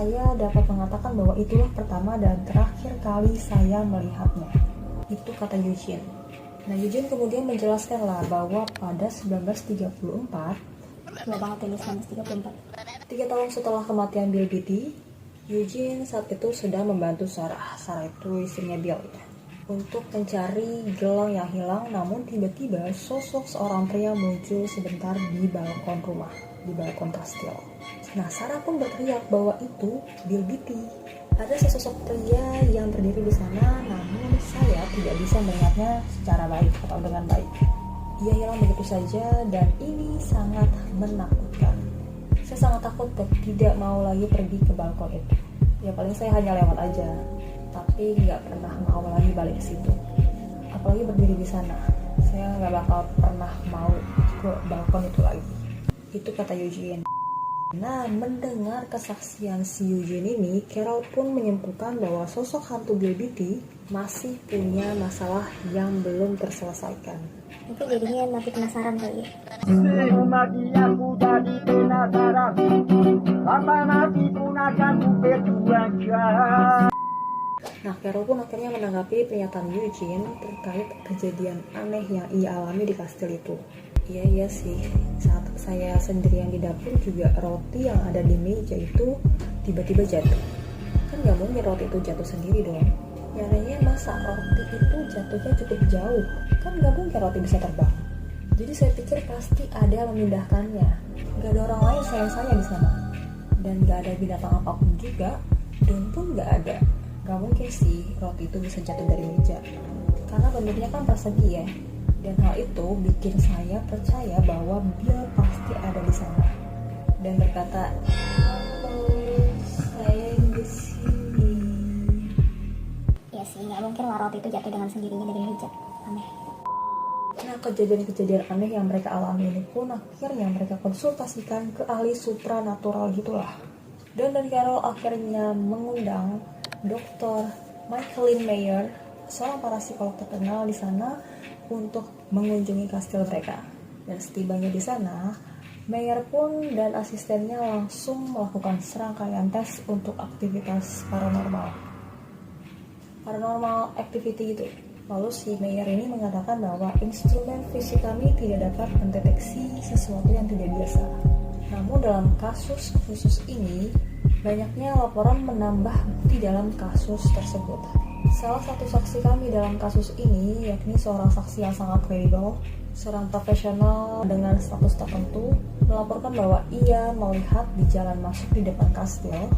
saya dapat mengatakan bahwa itulah pertama dan terakhir kali saya melihatnya. Itu kata Eugene. Nah, Eugene kemudian menjelaskan lah bahwa pada 1934, tua banget ini 1934. 3 tahun setelah kematian Bill Beatty, Eugene saat itu sedang membantu Sarah itu istrinya Bill ya, untuk mencari gelang yang hilang. Namun tiba-tiba sosok seorang pria muncul sebentar di balkon rumah, di balkon kastil. Nah, Sarah pun berteriak bahwa itu Bill Beatty. Ada sesosok pria yang berdiri di sana, namun saya tidak bisa melihatnya secara baik atau dengan baik. Ia hilang begitu saja dan ini sangat menakutkan. Saya sangat takut dan tidak mau lagi pergi ke balkon itu. Ya paling saya hanya lewat aja, tapi nggak pernah mau lagi balik ke situ. Apalagi berdiri di sana, saya nggak bakal pernah mau ke balkon itu lagi. Itu kata Eugene. Nah, mendengar kesaksian si Eugene ini, Carol pun menyimpulkan bahwa sosok hantu Bill Beatty masih punya masalah yang belum terselesaikan. Mungkin jadinya makin penasaran kali ya. Mati aku jadi penasaran, apa mati pun akan ku perjuangkan. Nah, Carol pun akhirnya menanggapi pernyataan Eugene terkait kejadian aneh yang ia alami di kastil itu. Iya sih, saat saya sendirian di dapur juga roti yang ada di meja itu tiba-tiba jatuh. Kan gak mungkin roti itu jatuh sendiri dong. Ya anehnya masa roti itu jatuhnya cukup jauh, kan gak mungkin roti bisa terbang. Jadi saya pikir pasti ada yang memindahkannya. Gak ada orang lain selain saya di sana. Dan gak ada binatang apapun juga, daun pun gak ada. Gak mungkin sih roti itu bisa jatuh dari meja, karena bentuknya kan persegi ya. Dan hal itu bikin saya percaya bahwa Bill pasti ada di sana dan berkata, "Halo, saya di sini." Iya sih, nggak mungkin lah roti itu jatuh dengan sendirinya dari meja. Aneh. Nah, kejadian-kejadian aneh yang mereka alami ini pun akhirnya mereka konsultasikan ke ahli supranatural gitulah. Dan Carol akhirnya mengundang Dr. Michaelin Mayer, seorang parapsikolog terkenal di sana, untuk mengunjungi kastil mereka. Dan setibanya di sana, Mayer pun dan asistennya langsung melakukan serangkaian tes untuk aktivitas paranormal activity gitu. Lalu si Mayer ini mengatakan bahwa instrumen fisik kami tidak dapat mendeteksi sesuatu yang tidak biasa. Namun dalam kasus khusus ini, banyaknya laporan menambah bukti dalam kasus tersebut. Salah satu saksi kami dalam kasus ini, yakni seorang saksi yang sangat kredibel, seorang profesional dengan status tertentu, melaporkan bahwa ia melihat di jalan masuk di depan kastil